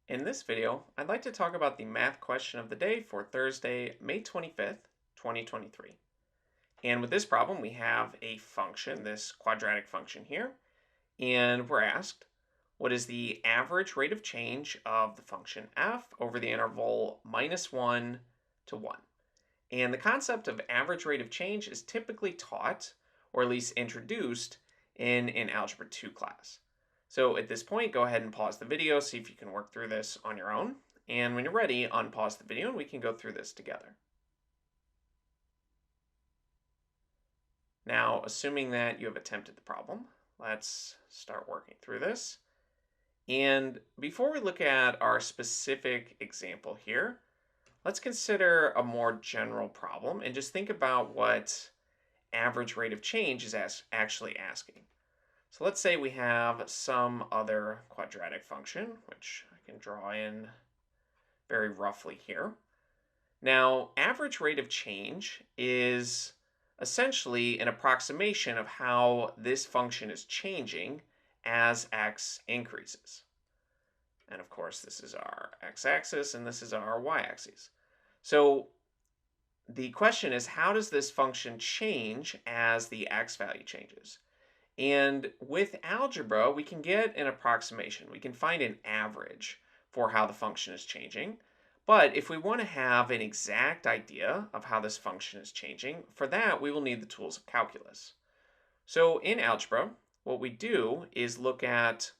In this video, I'd like to talk about the math question of the day for Thursday, May 25th, 2023. And with this problem, we have a function, this quadratic function here, and we're asked, what is the average rate of change of the function f over the interval -1 to 1? And the concept of average rate of change is typically taught, or at least introduced, in an Algebra 2 class. So at this point, go ahead and pause the video, see if you can work through this on your own. And when you're ready, unpause the video and we can go through this together. Now, assuming that you have attempted the problem, let's start working through this. And before we look at our specific example here, let's consider a more general problem and just think about what average rate of change is actually asking. So let's say we have some other quadratic function, which I can draw in very roughly here. Now, average rate of change is essentially an approximation of how this function is changing as x increases. And of course, this is our x-axis and this is our y-axis. So the question is, how does this function change as the x value changes? And with algebra, we can get an approximation. We can find an average for how the function is changing. But if we want to have an exact idea of how this function is changing, for that, we will need the tools of calculus. So in algebra, what we do is look at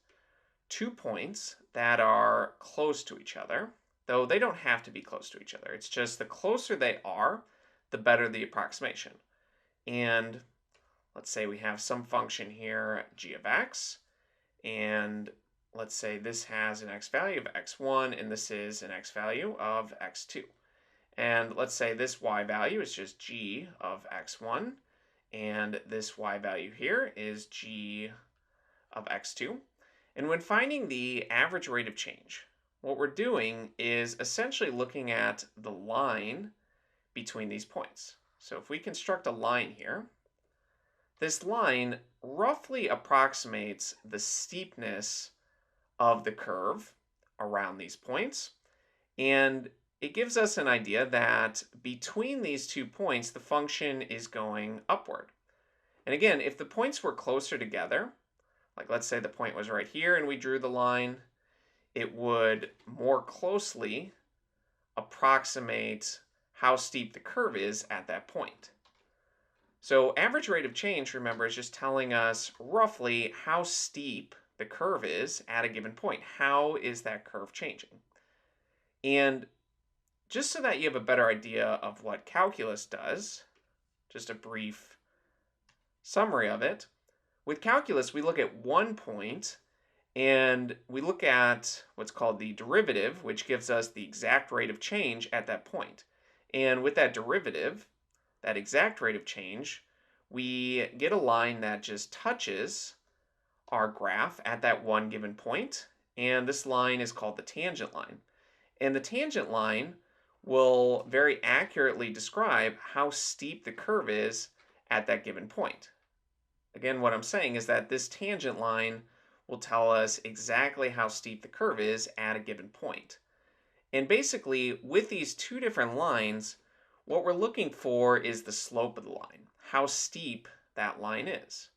2 points that are close to each other, though they don't have to be close to each other. It's just the closer they are, the better the approximation. And let's say we have some function here, g of x, and let's say this has an x value of x1 and this is an x value of x2. And let's say this y value is just g of x1 and this y value here is g of x2. And when finding the average rate of change, what we're doing is essentially looking at the line between these points. So if we construct a line here, this line roughly approximates the steepness of the curve around these points, and it gives us an idea that between these 2 points, the function is going upward. And again, if the points were closer together, like let's say the point was right here and we drew the line, it would more closely approximate how steep the curve is at that point. So average rate of change, remember, is just telling us roughly how steep the curve is at a given point. How is that curve changing? And just so that you have a better idea of what calculus does, just a brief summary of it. With calculus, we look at 1 point and we look at what's called the derivative, which gives us the exact rate of change at that point. And with that derivative, that exact rate of change, we get a line that just touches our graph at that one given point, and this line is called the tangent line. And the tangent line will very accurately describe how steep the curve is at that given point. Again, what I'm saying is that this tangent line will tell us exactly how steep the curve is at a given point. And basically, with these 2 different lines, what we're looking for is the slope of the line, how steep that line is.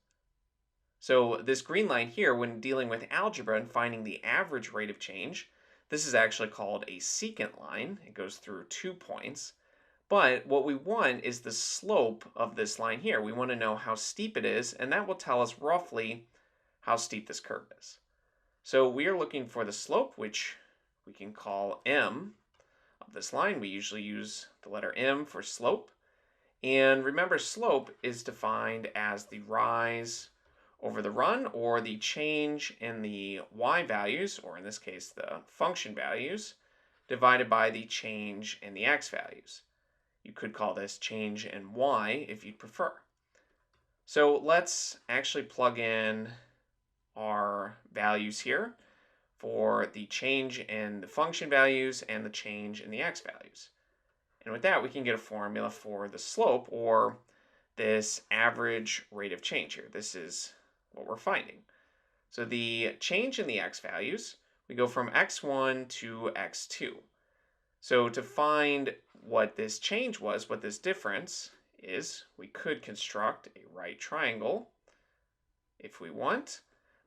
So this green line here, when dealing with algebra and finding the average rate of change, this is actually called a secant line. It goes through 2 points. But what we want is the slope of this line here. We want to know how steep it is, and that will tell us roughly how steep this curve is. So we are looking for the slope, which we can call m. This line, we usually use the letter m for slope. And remember, slope is defined as the rise over the run or the change in the y values, or in this case, the function values, divided by the change in the x values. You could call this change in y if you'd prefer. So let's actually plug in our values here for the change in the function values and the change in the x values. And with that, we can get a formula for the slope, or this average rate of change here. This is what we're finding. So the change in the x values, we go from x1 to x2. So to find what this change was, what this difference is, we could construct a right triangle if we want,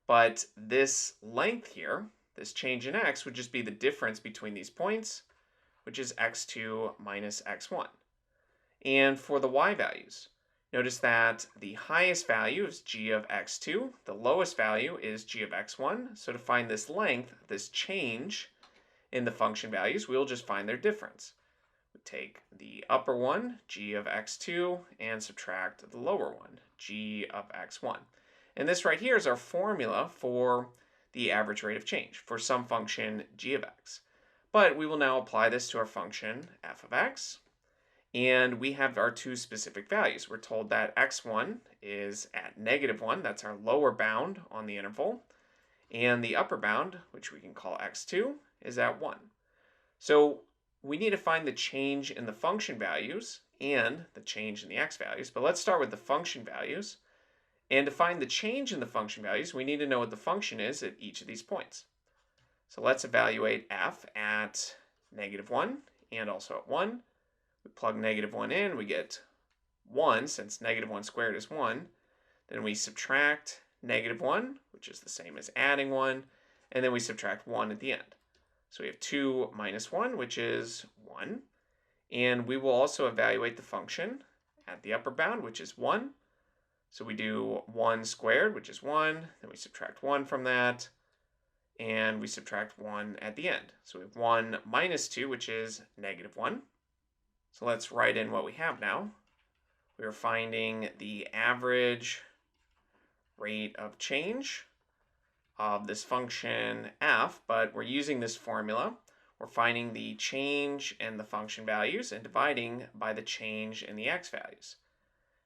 but this length here, this change in x, would just be the difference between these points, which is x2 minus x1. And for the y values, notice that the highest value is g of x2, the lowest value is g of x1. So to find this length, this change in the function values, we'll just find their difference. We take the upper one, g of x2, and subtract the lower one, g of x1. And this right here is our formula for the average rate of change for some function g of x. But we will now apply this to our function f of x. And we have our two specific values. We're told that x1 is at -1. That's our lower bound on the interval. And the upper bound, which we can call x2, is at 1. So we need to find the change in the function values and the change in the x values. But let's start with the function values. And to find the change in the function values, we need to know what the function is at each of these points. So let's evaluate f at -1 and also at 1. We plug -1 in, we get 1, since -1 squared is 1. Then we subtract -1, which is the same as adding 1, and then we subtract 1 at the end. So we have 2 minus 1, which is 1. And we will also evaluate the function at the upper bound, which is 1. So we do 1 squared, which is 1, then we subtract 1 from that, and we subtract 1 at the end. So we have 1 minus 2, which is -1. So let's write in what we have now. We are finding the average rate of change of this function f, but we're using this formula. We're finding the change in the function values and dividing by the change in the x values.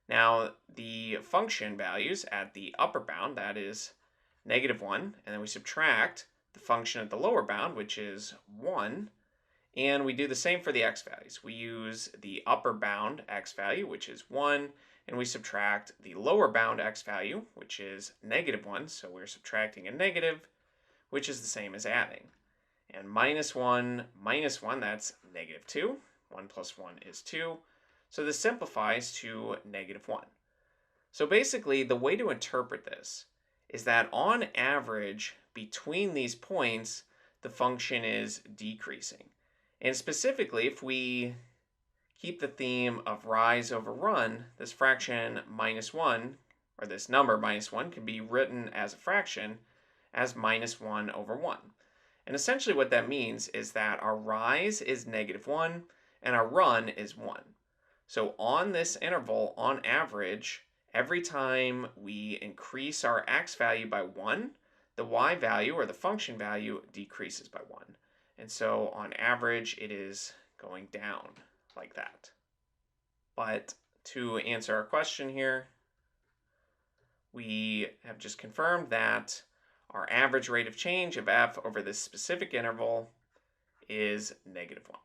Now, the function values at the upper bound, that is -1, and then we subtract the function at the lower bound, which is 1, and we do the same for the x values. We use the upper bound x value, which is 1, and we subtract the lower bound x value, which is -1, so we're subtracting a negative, which is the same as adding. And -1 minus 1, that's -2. 1 plus 1 is 2. So this simplifies to -1. So basically, the way to interpret this is that on average, between these points, the function is decreasing. And specifically, if we keep the theme of rise over run, this fraction -1, or this number -1, can be written as a fraction as -1 over 1. And essentially what that means is that our rise is -1 and our run is 1. So on this interval, on average, every time we increase our x value by 1, the y value, or the function value, decreases by 1. And so on average, it is going down like that. But to answer our question here, we have just confirmed that our average rate of change of f over this specific interval is -1.